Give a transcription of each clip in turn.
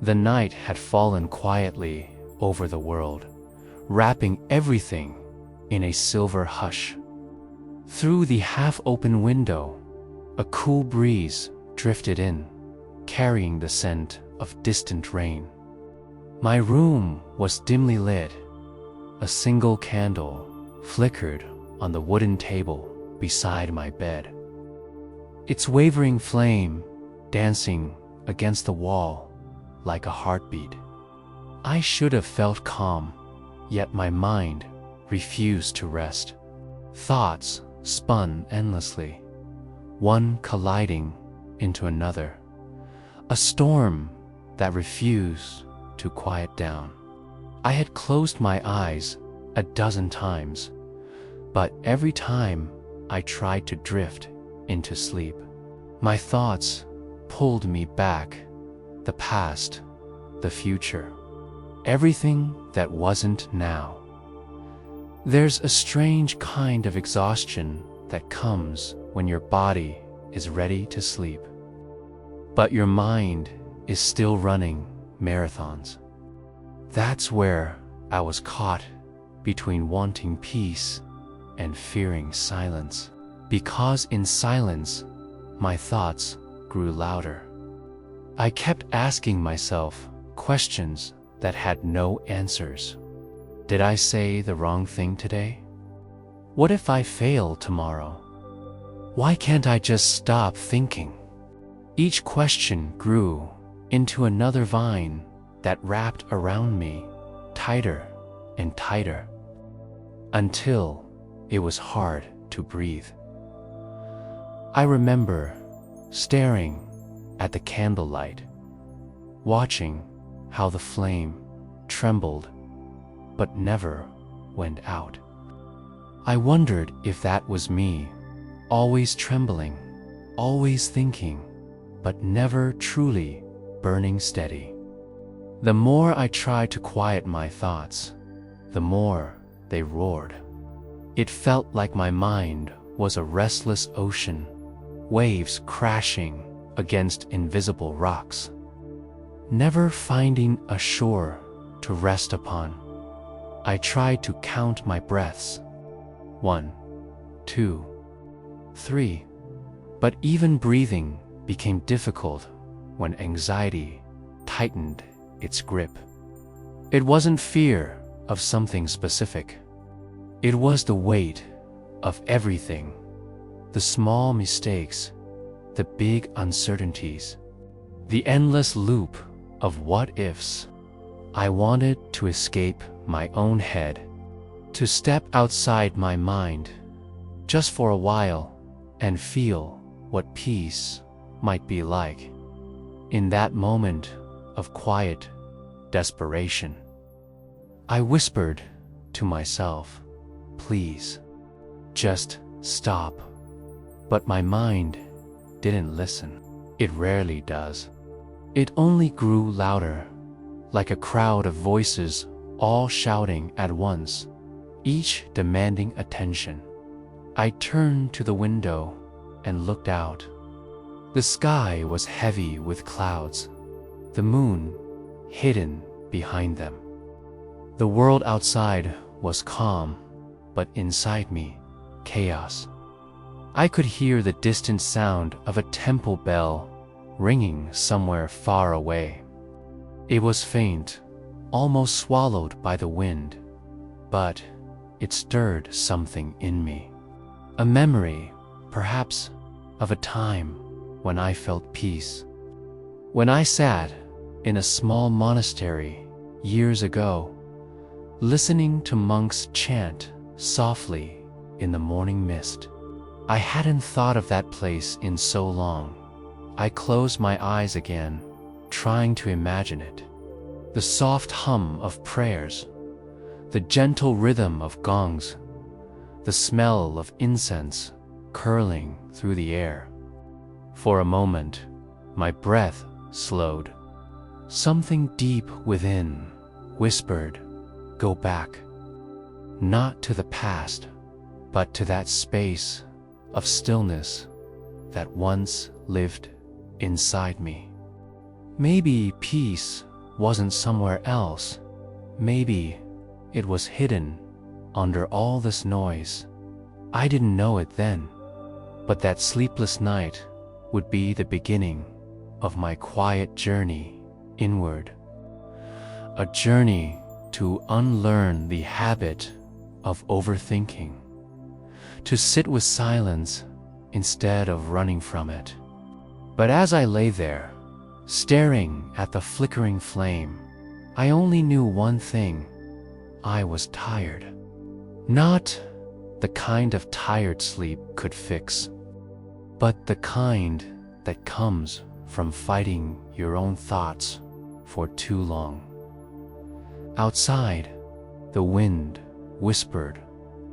The night had fallen quietly over the world, wrapping everything in a silver hush. Through the half-open window, a cool breeze drifted in, carrying the scent of distant rain. My room was dimly lit. A single candle flickered on the wooden table beside my bed, its wavering flame dancing against the wall like a heartbeat. I should have felt calm, yet my mind refused to rest. Thoughts spun endlessly, one colliding into another, a storm that refused to quiet down. I had closed my eyes a dozen times, but every time I tried to drift into sleep, my thoughts pulled me back, the past, the future, everything that wasn't now. There's a strange kind of exhaustion that comes when your body is ready to sleep, but your mind is still running marathons. That's where I was caught between wanting peace and fearing silence, because in silence, my thoughts grew louder. I kept asking myself questions that had no answers. Did I say the wrong thing today? What if I fail tomorrow? Why can't I just stop thinking? Each question grew into another vine that wrapped around me tighter and tighter, until it was hard to breathe. I remember staring at the candlelight, watching how the flame trembled but never went out. I wondered if that was me, always trembling, always thinking, but never truly burning steady. The more I tried to quiet my thoughts, the more they roared. It felt like my mind was a restless ocean, waves crashing against invisible rocks, never finding a shore to rest upon. I tried to count my breaths. 1, 2, 3. But even breathing became difficult when anxiety tightened its grip. It wasn't fear of something specific. It was the weight of everything, the small mistakes, the big uncertainties, the endless loop of what-ifs. I wanted to escape my own head, to step outside my mind, just for a while, and feel what peace might be like. In that moment of quiet desperation, I whispered to myself, "Please, just stop." But my mind didn't listen. It rarely does. It only grew louder, like a crowd of voices all shouting at once, each demanding attention. I turned to the window and looked out. The sky was heavy with clouds, the moon hidden behind them. The world outside was calm, but inside me, chaos. I could hear the distant sound of a temple bell ringing somewhere far away. It was faint, almost swallowed by the wind, but it stirred something in me. A memory, perhaps, of a time when I felt peace. When I sat in a small monastery years ago, listening to monks chant softly in the morning mist. I hadn't thought of that place in so long. I closed my eyes again, trying to imagine it. The soft hum of prayers, the gentle rhythm of gongs, the smell of incense curling through the air. For a moment, my breath slowed. Something deep within whispered, "Go back." Not to the past, but to that space of stillness that once lived inside me. Maybe peace wasn't somewhere else. Maybe it was hidden under all this noise. I didn't know it then, but that sleepless night would be the beginning of my quiet journey inward. A journey to unlearn the habit of overthinking, to sit with silence instead of running from it. But as I lay there, staring at the flickering flame, I only knew one thing: I was tired. Not the kind of tired sleep could fix, but the kind that comes from fighting your own thoughts for too long. Outside, the wind whispered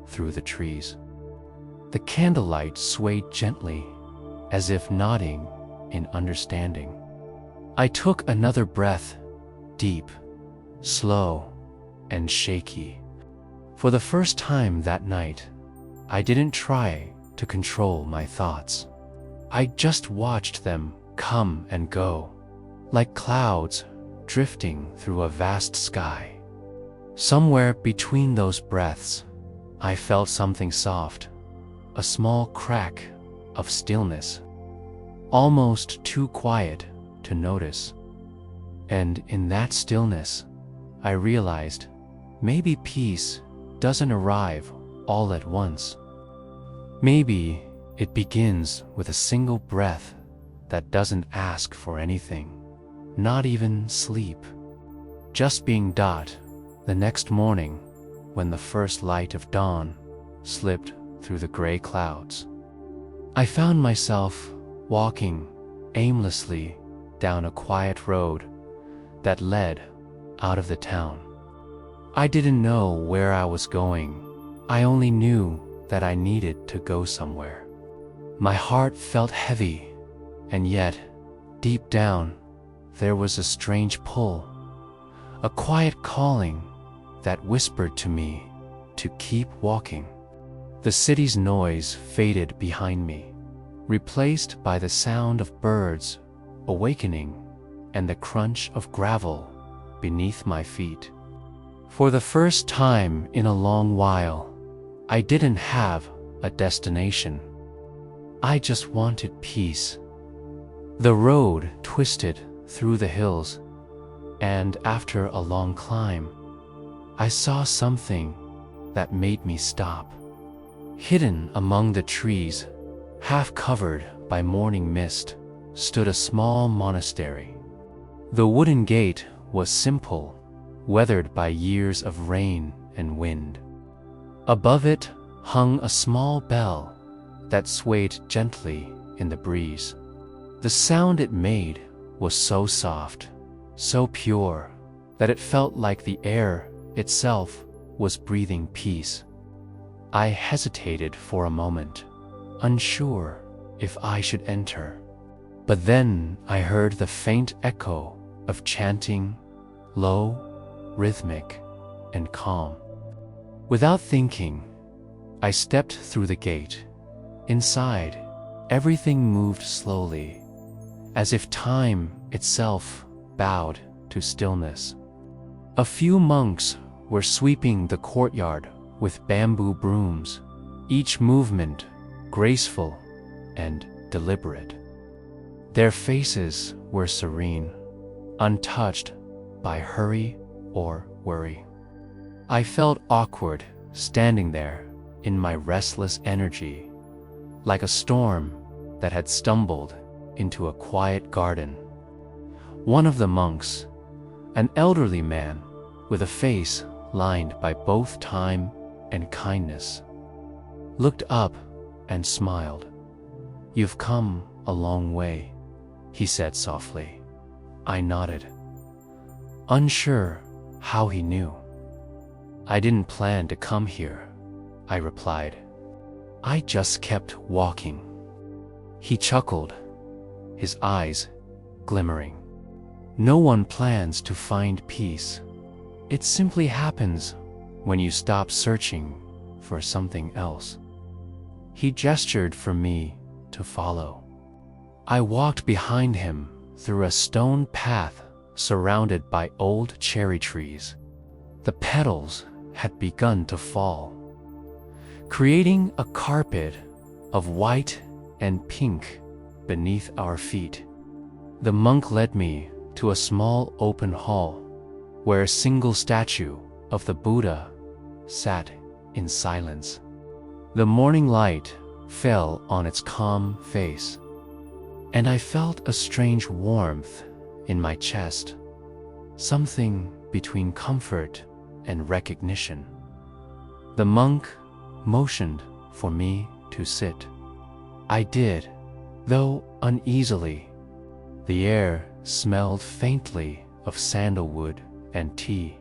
through the trees. The candlelight swayed gently, as if nodding in understanding. I took another breath, deep, slow, and shaky. For the first time that night, I didn't try to control my thoughts. I just watched them come and go, like clouds drifting through a vast sky. Somewhere between those breaths, I felt something soft, a small crack of stillness, almost too quiet to notice. And in that stillness, I realized maybe peace doesn't arrive all at once. Maybe it begins with a single breath that doesn't ask for anything, not even sleep. Just being . The next morning, when the first light of dawn slipped through the gray clouds, I found myself walking aimlessly down a quiet road that led out of the town. I didn't know where I was going. I only knew that I needed to go somewhere. My heart felt heavy, and yet, deep down, there was a strange pull, a quiet calling that whispered to me to keep walking. The city's noise faded behind me, replaced by the sound of birds awakening and the crunch of gravel beneath my feet. For the first time in a long while, I didn't have a destination. I just wanted peace. The road twisted through the hills, and after a long climb, I saw something that made me stop. Hidden among the trees, half covered by morning mist, stood a small monastery. The wooden gate was simple, weathered by years of rain and wind. Above it hung a small bell that swayed gently in the breeze. The sound it made was so soft, so pure, that it felt like the air itself was breathing peace. I hesitated for a moment, unsure if I should enter. But then I heard the faint echo of chanting, low, rhythmic, and calm. Without thinking, I stepped through the gate. Inside, everything moved slowly, as if time itself bowed to stillness. A few monks were sweeping the courtyard with bamboo brooms, each movement graceful and deliberate. Their faces were serene, untouched by hurry or worry. I felt awkward standing there in my restless energy, like a storm that had stumbled into a quiet garden. One of the monks, an elderly man with a face lined by both time and kindness, looked up and smiled. "You've come a long way," he said softly. I nodded, unsure how he knew. "I didn't plan to come here," I replied. "I just kept walking." He chuckled, his eyes glimmering. "No one plans to find peace. It simply happens when you stop searching for something else." He gestured for me to follow. I walked behind him through a stone path surrounded by old cherry trees. The petals had begun to fall, creating a carpet of white and pink beneath our feet. The monk led me to a small open hall where a single statue of the Buddha sat in silence. The morning light fell on its calm face, and I felt a strange warmth in my chest, something between comfort and recognition. The monk motioned for me to sit. I did, though uneasily. The air smelled faintly of sandalwood and tea.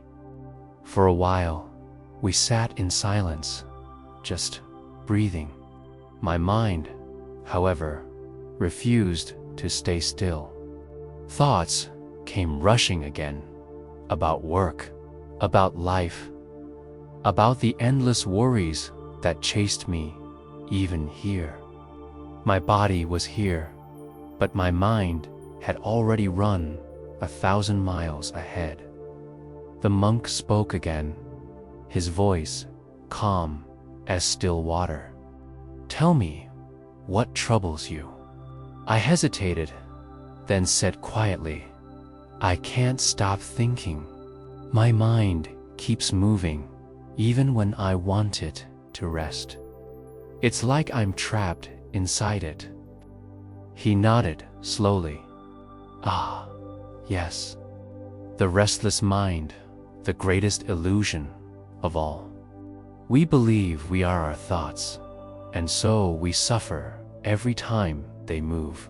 For a while, we sat in silence, just breathing. My mind, however, refused to stay still. Thoughts came rushing again, about work, about life, about the endless worries that chased me even here. My body was here, but my mind had already run 1,000 miles ahead. The monk spoke again, his voice calm as still water. "Tell me, what troubles you?" I hesitated, then said quietly, "I can't stop thinking. My mind keeps moving, even when I want it to rest. It's like I'm trapped inside it." He nodded slowly. "Ah, yes. The restless mind, the greatest illusion of all. We believe we are our thoughts, and so we suffer every time they move."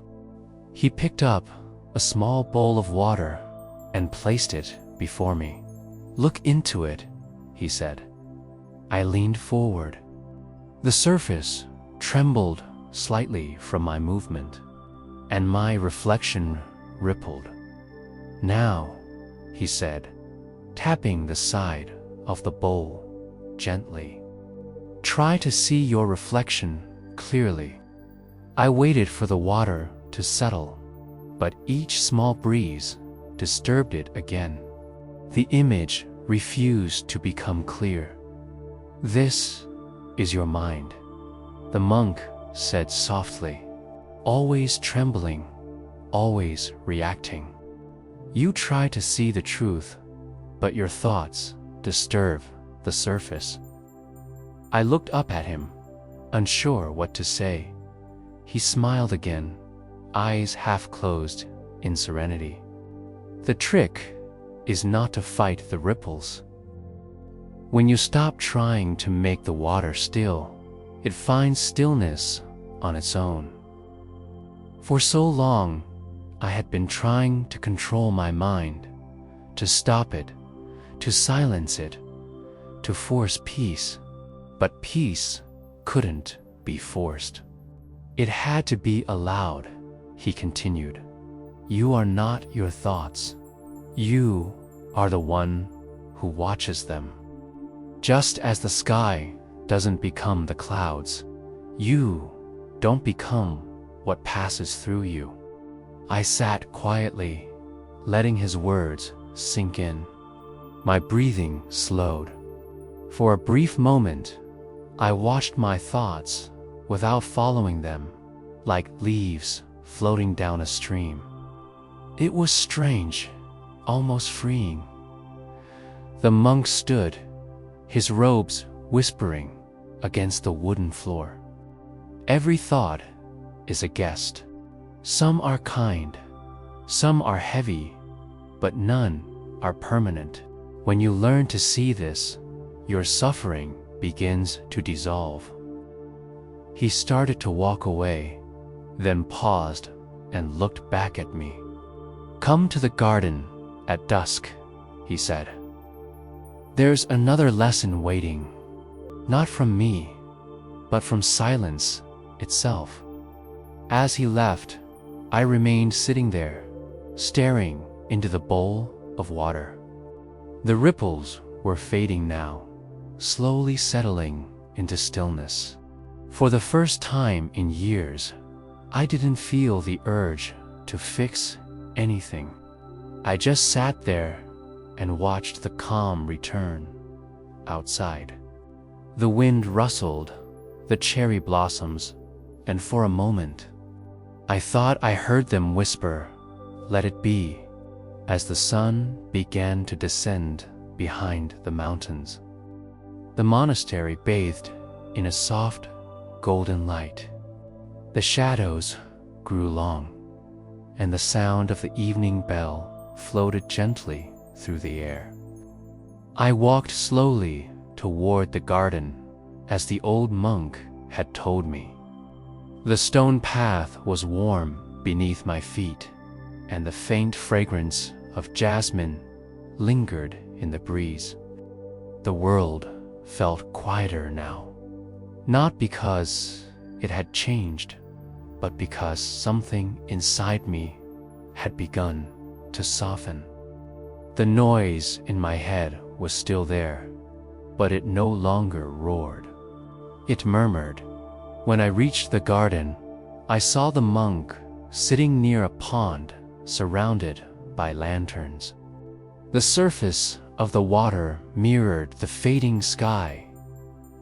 He picked up a small bowl of water and placed it before me. "Look into it," he said. I leaned forward. The surface trembled slightly from my movement, and my reflection rippled. "Now," he said, tapping the side of the bowl gently, "try to see your reflection clearly." I waited for the water to settle, but each small breeze disturbed it again. The image refused to become clear. "This is your mind," the monk said softly, "always trembling, always reacting. You try to see the truth, but your thoughts disturb the surface." I looked up at him, unsure what to say. He smiled again, eyes half closed in serenity. "The trick is not to fight the ripples. When you stop trying to make the water still, it finds stillness on its own." For so long, I had been trying to control my mind, to stop it, to silence it, to force peace. But peace couldn't be forced. It had to be allowed, he continued. "You are not your thoughts. You are the one who watches them. Just as the sky doesn't become the clouds, you don't become what passes through you." I sat quietly, letting his words sink in. My breathing slowed. For a brief moment, I watched my thoughts without following them, like leaves floating down a stream. It was strange, almost freeing. The monk stood, his robes whispering against the wooden floor. "Every thought is a guest. Some are kind, some are heavy, but none are permanent. When you learn to see this, your suffering begins to dissolve." He started to walk away, then paused and looked back at me. "Come to the garden at dusk," he said. "There's another lesson waiting, not from me, but from silence itself." As he left, I remained sitting there, staring into the bowl of water. The ripples were fading now, slowly settling into stillness. For the first time in years, I didn't feel the urge to fix anything. I just sat there and watched the calm return outside. The wind rustled the cherry blossoms, and for a moment, I thought I heard them whisper, "Let it be," as the sun began to descend behind the mountains. The monastery bathed in a soft, golden light. The shadows grew long, and the sound of the evening bell floated gently through the air. I walked slowly toward the garden, as the old monk had told me. The stone path was warm beneath my feet, and the faint fragrance of jasmine lingered in the breeze. The world felt quieter now, not because it had changed, but because something inside me had begun to soften. The noise in my head was still there, but it no longer roared. It murmured. When I reached the garden, I saw the monk sitting near a pond surrounded by lanterns. The surface of the water mirrored the fading sky,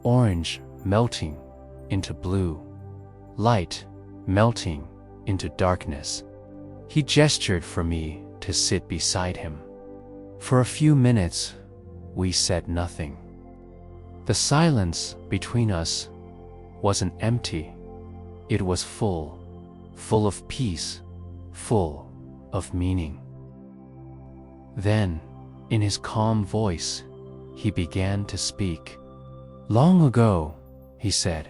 orange melting into blue, light melting into darkness. He gestured for me to sit beside him. For a few minutes, we said nothing. The silence between us wasn't empty. It was full of peace, full of meaning. Then, in his calm voice, he began to speak. "Long ago," he said,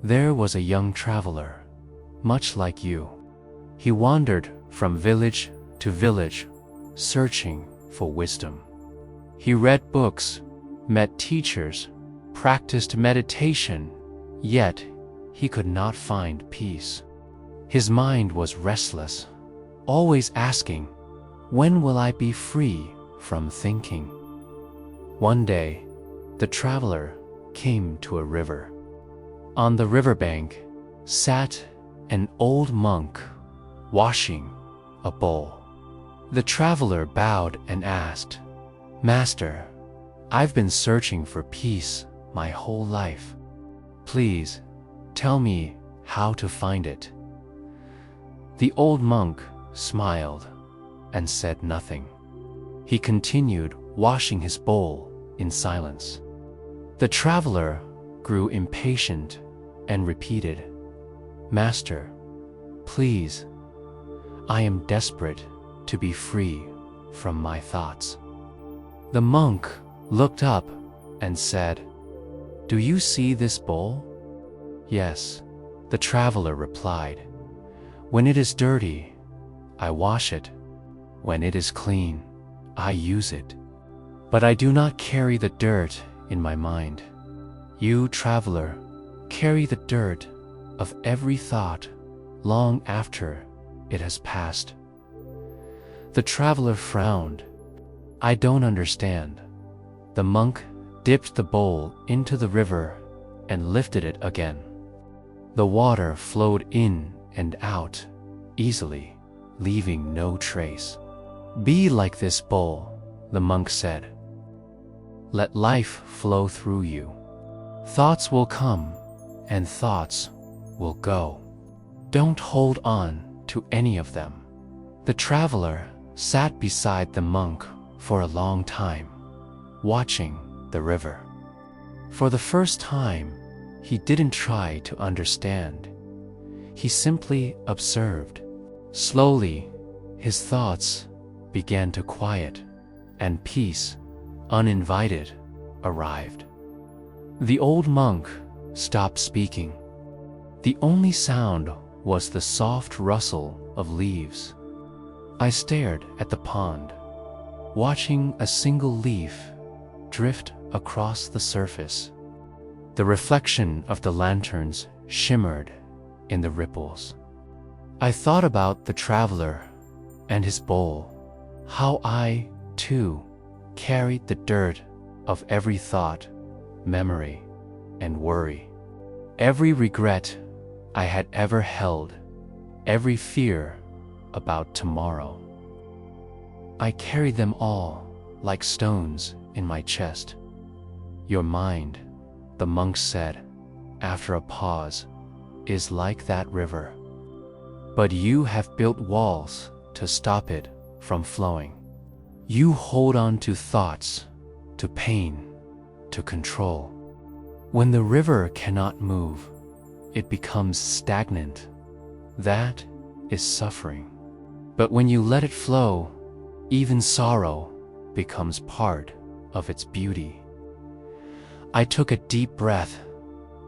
"there was a young traveler, much like you. He wandered from village to village, searching for wisdom. He read books, met teachers, practiced meditation, yet he could not find peace. His mind was restless, always asking, 'When will I be free from thinking?' One day, the traveler came to a river. On the riverbank sat an old monk washing a bowl. The traveler bowed and asked, 'Master, I've been searching for peace my whole life. Please tell me how to find it.' The old monk smiled and said nothing. He continued washing his bowl in silence. The traveler grew impatient and repeated, 'Master, please, I am desperate to be free from my thoughts.' The monk looked up and said, 'Do you see this bowl?' 'Yes,' the traveler replied. 'When it is dirty, I wash it. When it is clean, I use it. But I do not carry the dirt in my mind. You, traveler, carry the dirt of every thought long after it has passed.' The traveler frowned. 'I don't understand.' The monk dipped the bowl into the river and lifted it again. The water flowed in and out easily, leaving no trace. 'Be like this bowl,' the monk said. 'Let life flow through you. Thoughts will come and thoughts will go. Don't hold on to any of them.' The traveler sat beside the monk for a long time, watching the river. For the first time, he didn't try to understand. He simply observed. Slowly, his thoughts began to quiet, and peace, uninvited, arrived. The old monk stopped speaking. The only sound was the soft rustle of leaves. I stared at the pond, watching a single leaf drift across the surface. The reflection of the lanterns shimmered in the ripples. I thought about the traveler and his bowl, how I, too, carried the dirt of every thought, memory, and worry. Every regret I had ever held, every fear about tomorrow. I carried them all like stones in my chest. Your mind, the monk said, after a pause, is like that river. But you have built walls to stop it from flowing. You hold on to thoughts, to pain, to control. When the river cannot move, it becomes stagnant. That is suffering. But when you let it flow, even sorrow becomes part of its beauty. I took a deep breath,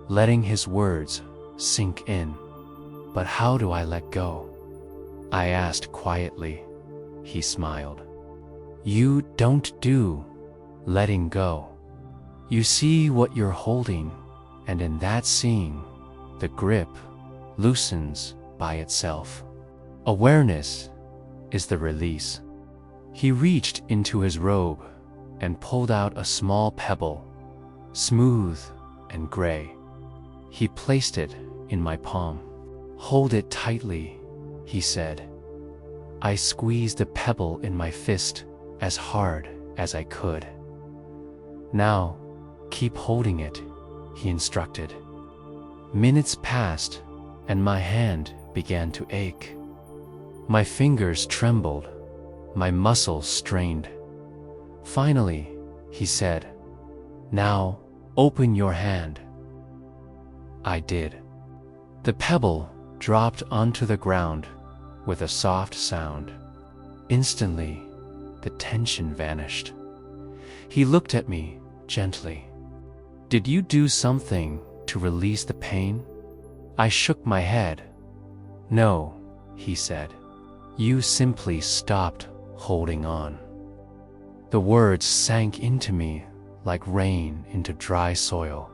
letting his words sink in. But how do I let go? I asked quietly. He smiled. You don't do letting go. You see what you're holding, and in that seeing, the grip loosens by itself. Awareness is the release. He reached into his robe and pulled out a small pebble, smooth and gray. He placed it in my palm. Hold it tightly, he said. I squeezed the pebble in my fist as hard as I could. Now, keep holding it, he instructed. Minutes passed, and my hand began to ache. My fingers trembled, my muscles strained. Finally, he said, now open your hand. I did. The pebble dropped onto the ground with a soft sound. Instantly, the tension vanished. He looked at me gently. Did you do something to release the pain? I shook my head. No, he said. You simply stopped holding on. The words sank into me like rain into dry soil.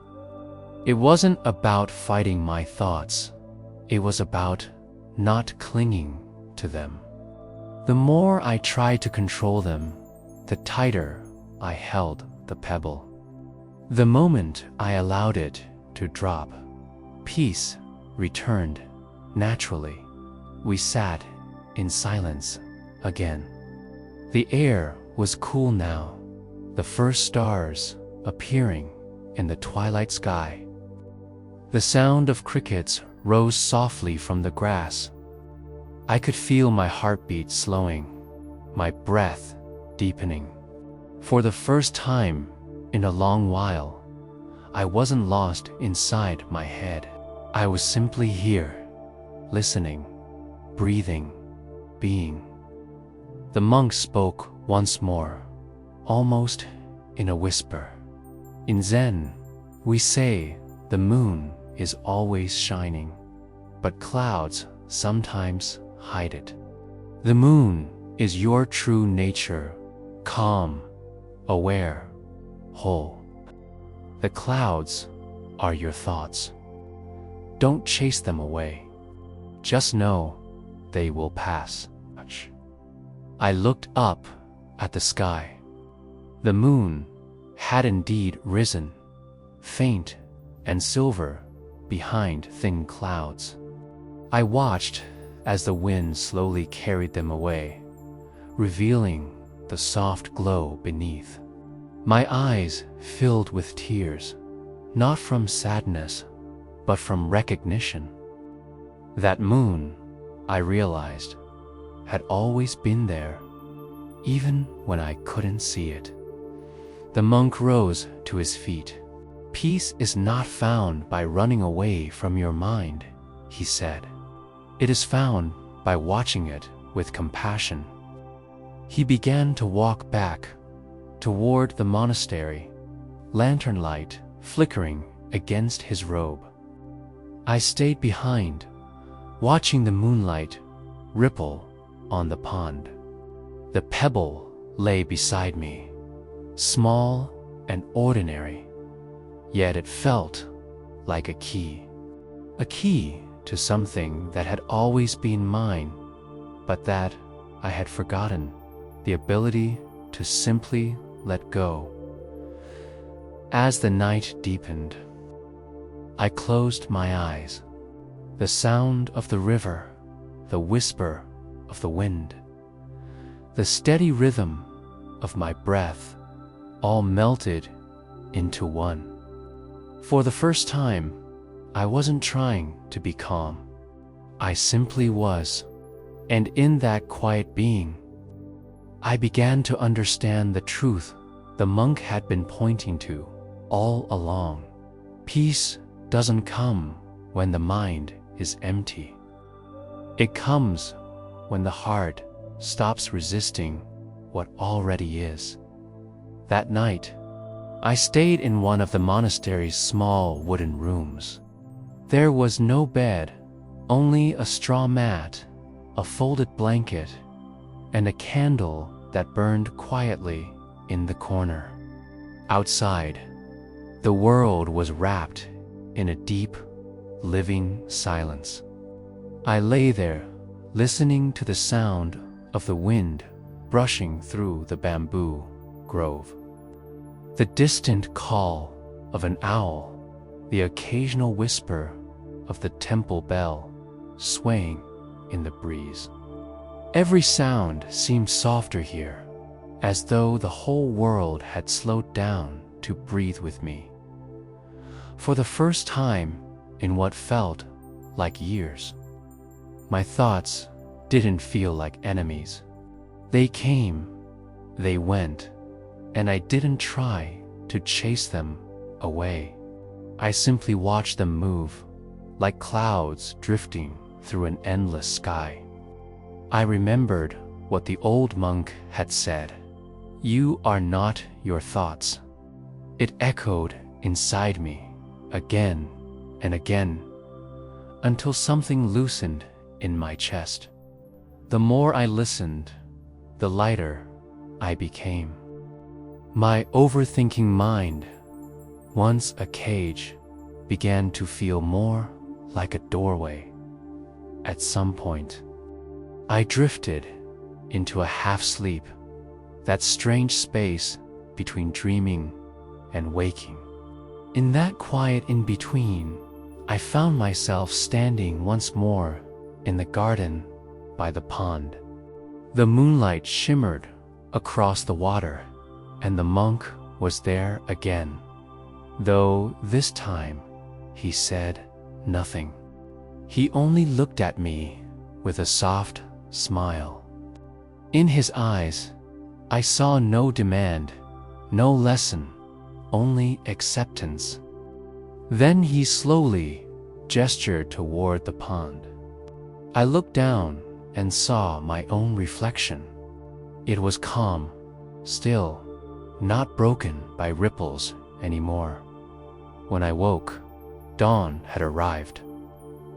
It wasn't about fighting my thoughts. It was about not clinging to them. The more I tried to control them, the tighter I held the pebble. The moment I allowed it to drop, peace returned naturally. We sat in silence again. The air was cool now, the first stars appearing in the twilight sky. The sound of crickets rose softly from the grass. I could feel my heartbeat slowing, my breath deepening. For the first time in a long while, I wasn't lost inside my head. I was simply here, listening, breathing, being. The monk spoke once more, almost in a whisper. In Zen, we say the moon is always shining, but clouds sometimes hide it. The moon is your true nature, calm, aware, whole. The clouds are your thoughts. Don't chase them away. Just know they will pass. I looked up at the sky. The moon had indeed risen, faint and silver behind thin clouds. I watched as the wind slowly carried them away, revealing the soft glow beneath. My eyes filled with tears, not from sadness, but from recognition. That moon, I realized, had always been there, even when I couldn't see it. The monk rose to his feet. Peace is not found by running away from your mind, he said. It is found by watching it with compassion. He began to walk back toward the monastery, lantern light flickering against his robe. I stayed behind, watching the moonlight ripple on the pond. The pebble lay beside me, small and ordinary, yet it felt like a key to something that had always been mine, but that I had forgotten, the ability to simply let go. As the night deepened, I closed my eyes. The sound of the river, the whisper of the wind, The steady rhythm of my breath all melted into one. For the first time, I wasn't trying to be calm. I simply was. And in that quiet being, I began to understand the truth the monk had been pointing to all along. Peace doesn't come when the mind is empty. It comes when the heart stops resisting what already is. That night, I stayed in one of the monastery's small wooden rooms. There was no bed, only a straw mat, a folded blanket, and a candle that burned quietly in the corner. Outside, the world was wrapped in a deep, living silence. I lay there, listening to the sound of the wind brushing through the bamboo grove. The distant call of an owl, the occasional whisper of the temple bell swaying in the breeze. Every sound seemed softer here, as though the whole world had slowed down to breathe with me. For the first time in what felt like years, my thoughts didn't feel like enemies. They came, they went, and I didn't try to chase them away. I simply watched them move, like clouds drifting through an endless sky. I remembered what the old monk had said. "You are not your thoughts." It echoed inside me again and again, until something loosened in my chest. The more I listened, the lighter I became. My overthinking mind, once a cage, began to feel more like a doorway. At some point, I drifted into a half-sleep, that strange space between dreaming and waking. In that quiet in-between, I found myself standing once more in the garden by the pond. The moonlight shimmered across the water, and the monk was there again, though this time he said nothing. He only looked at me with a soft smile. In his eyes, I saw no demand, no lesson, only acceptance. Then he slowly gestured toward the pond. I looked down and saw my own reflection. It was calm, still, not broken by ripples anymore. When I woke, dawn had arrived.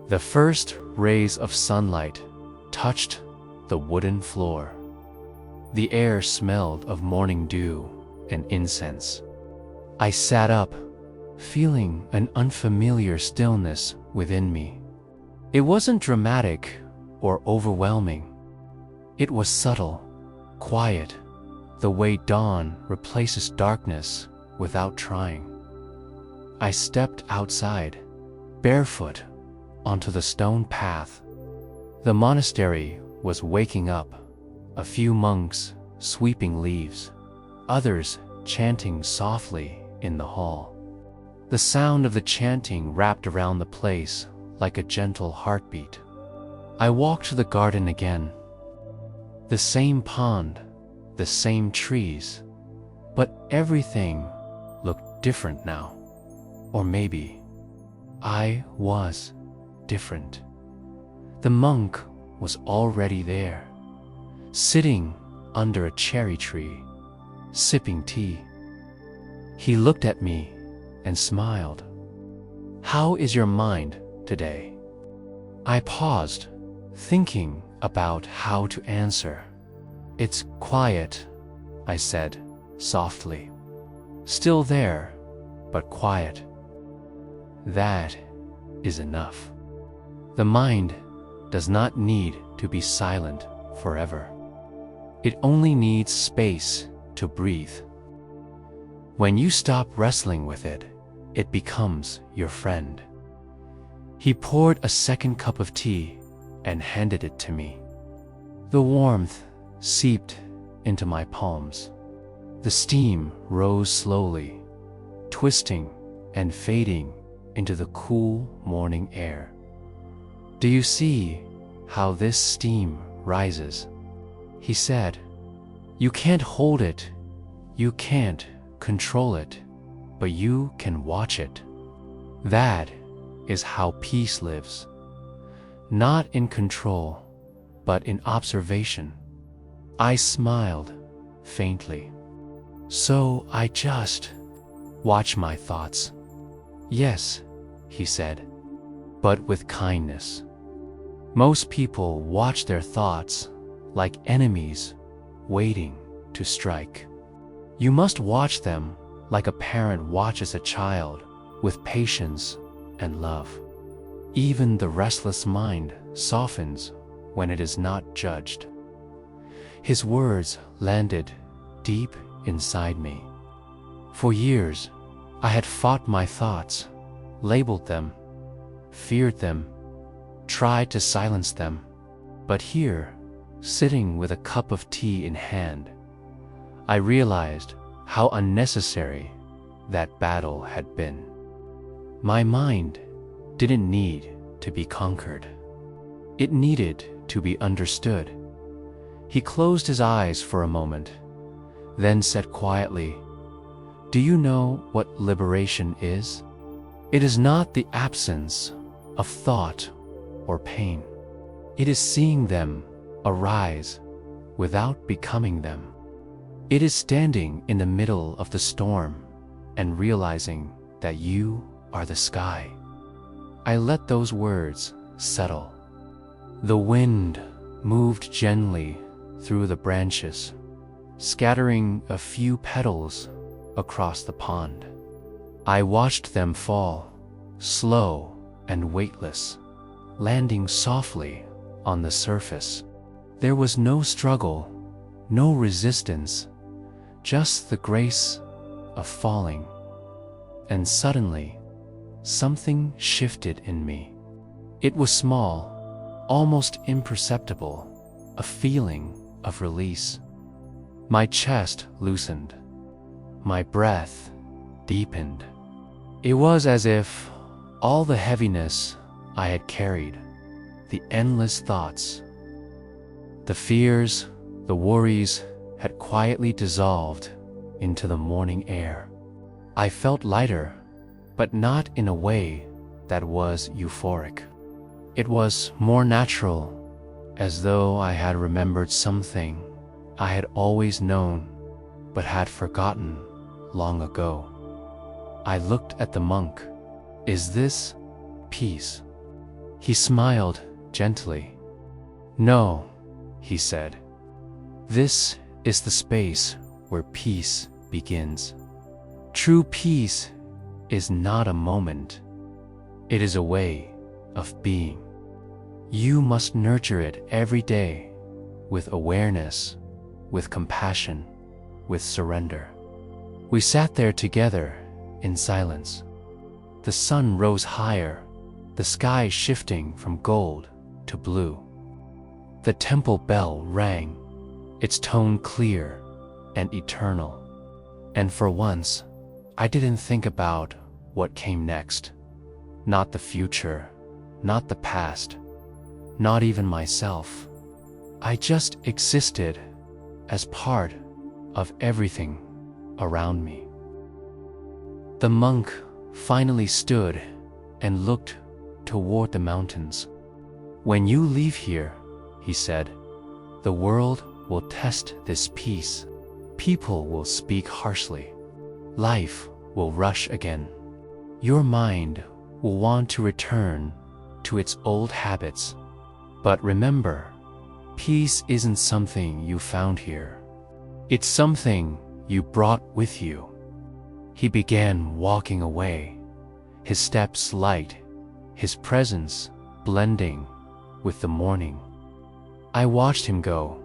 The first rays of sunlight touched the wooden floor. The air smelled of morning dew and incense. I sat up, feeling an unfamiliar stillness within me. It wasn't dramatic or overwhelming. It was subtle, quiet, the way dawn replaces darkness without trying. I stepped outside, barefoot, onto the stone path. The monastery was waking up, a few monks sweeping leaves, others chanting softly in the hall. The sound of the chanting wrapped around the place like a gentle heartbeat. I walked to the garden again. The same pond, the same trees, but everything looked different now. Or maybe I was different. The monk was already there, sitting under a cherry tree, sipping tea. He looked at me and smiled. "How is your mind today?" I paused, thinking about how to answer. "It's quiet," I said softly. "Still there, but quiet. That is enough." The mind does not need to be silent forever. It only needs space to breathe. When you stop wrestling with it, it becomes your friend. He poured a second cup of tea and handed it to me. The warmth seeped into my palms. The steam rose slowly, twisting and fading into the cool morning air. "Do you see how this steam rises?" he said. "You can't hold it, you can't control it, but you can watch it. That is how peace lives. Not in control, but in observation." I smiled faintly. "So I just watch my thoughts?" "Yes," he said, "but with kindness. Most people watch their thoughts like enemies waiting to strike. You must watch them like a parent watches a child, with patience and love. Even the restless mind softens when it is not judged." His words landed deep inside me. For years, I had fought my thoughts, labeled them, feared them, tried to silence them. But here, sitting with a cup of tea in hand, I realized how unnecessary that battle had been. My mind didn't need to be conquered. It needed to be understood. He closed his eyes for a moment, then said quietly, "Do you know what liberation is? It is not the absence of thought or pain. It is seeing them arise without becoming them. It is standing in the middle of the storm and realizing that you are the sky." I let those words settle. The wind moved gently through the branches, scattering a few petals across the pond. I watched them fall, slow and weightless, landing softly on the surface. There was no struggle, no resistance, just the grace of falling. And suddenly, something shifted in me. It was small, almost imperceptible, a feeling of release. My chest loosened. My breath deepened. It was as if all the heaviness I had carried, the endless thoughts, the fears, the worries, had quietly dissolved into the morning air. I felt lighter, but not in a way that was euphoric. It was more natural, as though I had remembered something I had always known, but had forgotten long ago. I looked at the monk. "Is this peace?" He smiled gently. "No," he said. "This is the space where peace begins. True peace is not a moment. It is a way of being. You must nurture it every day, with awareness, with compassion, with surrender." We sat there together in silence. The sun rose higher, the sky shifting from gold to blue. The temple bell rang, its tone clear and eternal. And for once, I didn't think about what came next. Not the future, not the past, not even myself. I just existed as part of everything around me. The monk finally stood and looked toward the mountains. "When you leave here," he said, "the world will test this peace. People will speak harshly. Life will rush again. Your mind will want to return to its old habits. But remember, peace isn't something you found here. It's something you brought with you." He began walking away, his steps light, his presence blending with the morning. I watched him go,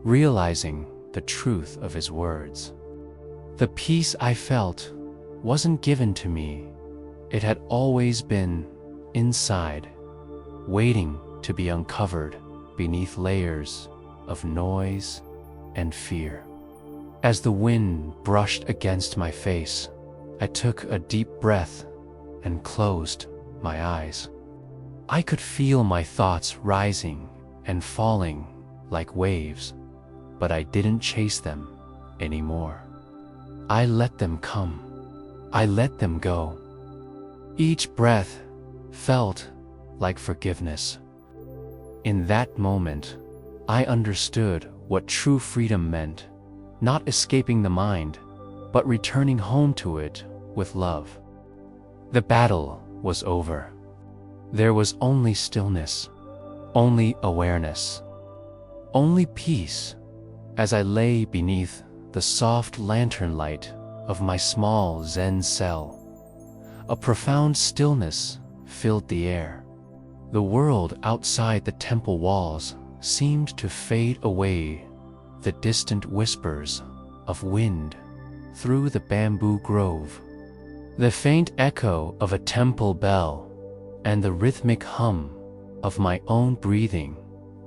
realizing the truth of his words. The peace I felt wasn't given to me. It had always been inside, waiting to be uncovered beneath layers of noise and fear. As the wind brushed against my face, I took a deep breath and closed my eyes. I could feel my thoughts rising and falling like waves, but I didn't chase them anymore. I let them come. I let them go. Each breath felt like forgiveness. In that moment, I understood what true freedom meant, not escaping the mind, but returning home to it with love. The battle was over. There was only stillness, only awareness, only peace as I lay beneath the soft lantern light of my small Zen cell. A profound stillness filled the air. The world outside the temple walls seemed to fade away, the distant whispers of wind through the bamboo grove, the faint echo of a temple bell, and the rhythmic hum of my own breathing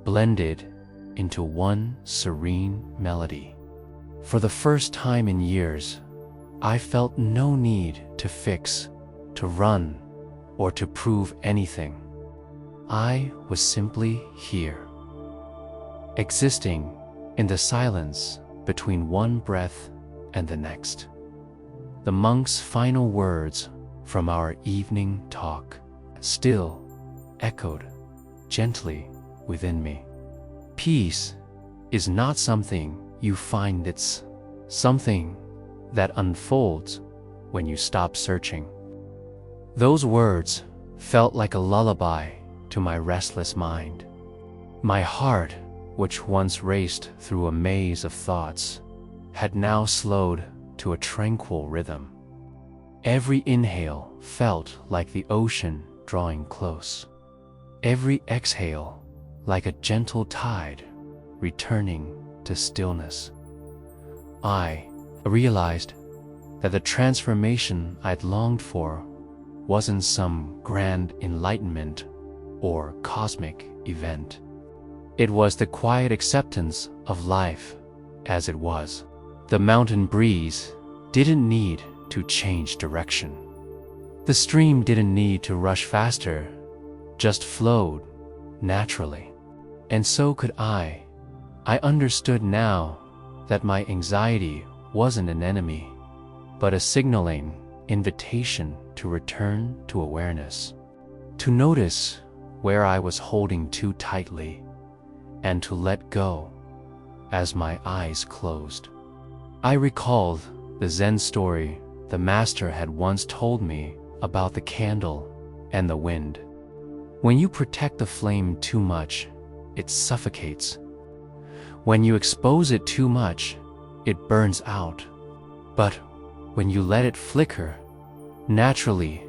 blended into one serene melody. For the first time in years, I felt no need to fix, to run, or to prove anything. I was simply here, existing in the silence between one breath and the next. The monk's final words from our evening talk still echoed gently within me. Peace is not something you find, it's something that unfolds when you stop searching. Those words felt like a lullaby to my restless mind. My heart, which once raced through a maze of thoughts, had now slowed to a tranquil rhythm. Every inhale felt like the ocean drawing close. Every exhale like a gentle tide returning to stillness. I realized that the transformation I'd longed for wasn't some grand enlightenment or cosmic event. It was the quiet acceptance of life as it was. The mountain breeze didn't need to change direction. The stream didn't need to rush faster, just flowed naturally. And so could I. I understood now that my anxiety wasn't an enemy, but a signaling invitation to return to awareness, to notice where I was holding too tightly, and to let go as my eyes closed. I recalled the Zen story the master had once told me about the candle and the wind. When you protect the flame too much, it suffocates. When you expose it too much, it burns out. But when you let it flicker, naturally,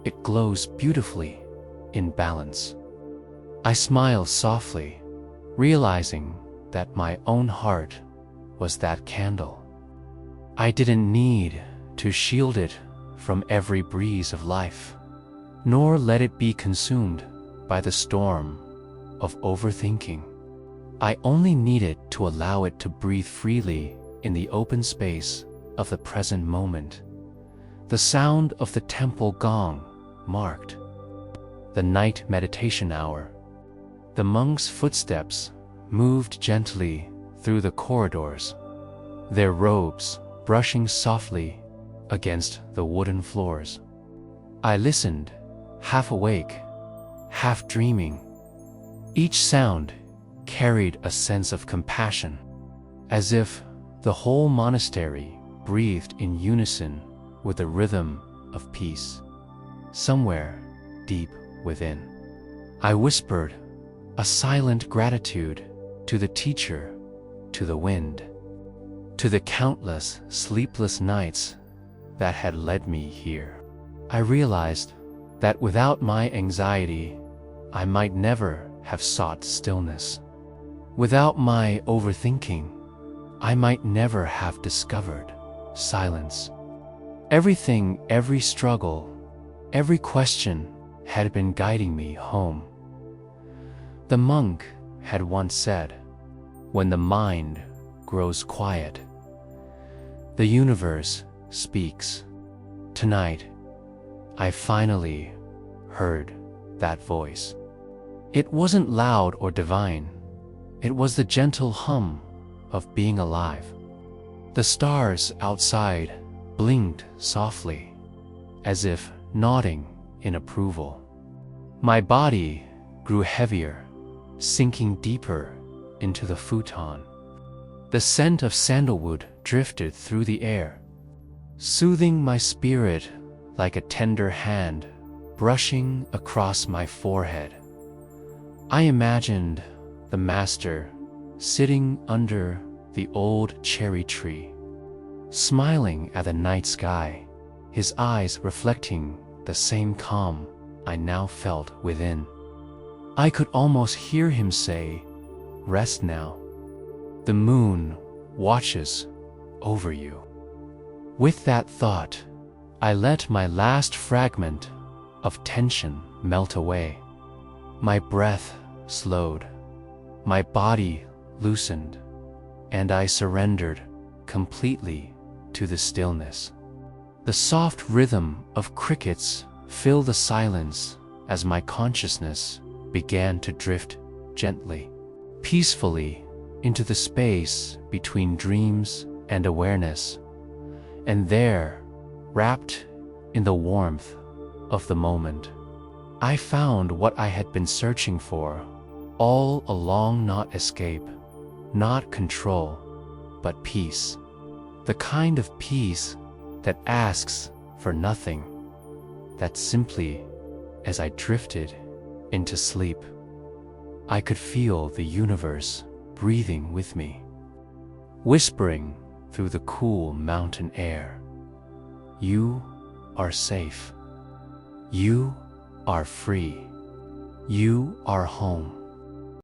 it glows beautifully in balance. I smiled softly, realizing that my own heart was that candle. I didn't need to shield it from every breeze of life, nor let it be consumed by the storm of overthinking. I only needed to allow it to breathe freely in the open space of the present moment. The sound of the temple gong marked the night meditation hour. The monks' footsteps moved gently through the corridors, their robes brushing softly against the wooden floors. I listened, half awake, half dreaming. Each sound carried a sense of compassion, as if the whole monastery breathed in unison with the rhythm of peace. Somewhere deep within, I whispered a silent gratitude to the teacher, to the wind, to the countless sleepless nights that had led me here. I realized that without my anxiety, I might never have sought stillness. Without my overthinking, I might never have discovered silence. Everything, every struggle, every question had been guiding me home. The monk had once said, "When the mind grows quiet. The universe speaks. Tonight, I finally heard that voice. It wasn't loud or divine. It was the gentle hum of being alive. The stars outside blinked softly, as if nodding in approval. My body grew heavier, sinking deeper into the futon. The scent of sandalwood drifted through the air, soothing my spirit like a tender hand brushing across my forehead. I imagined the master sitting under the old cherry tree, smiling at the night sky, his eyes reflecting the same calm I now felt within. I could almost hear him say, "Rest now. The moon watches over you." With that thought, I let my last fragment of tension melt away. My breath slowed, my body loosened, and I surrendered completely to the stillness. The soft rhythm of crickets filled the silence as my consciousness began to drift gently, peacefully into the space between dreams and awareness. And there, wrapped in the warmth of the moment, I found what I had been searching for all along: not escape, not control, but peace. The kind of peace that asks for nothing, that simply, as I drifted into sleep, I could feel the universe breathing with me, whispering through the cool mountain air, "You are safe. You are free. You are home."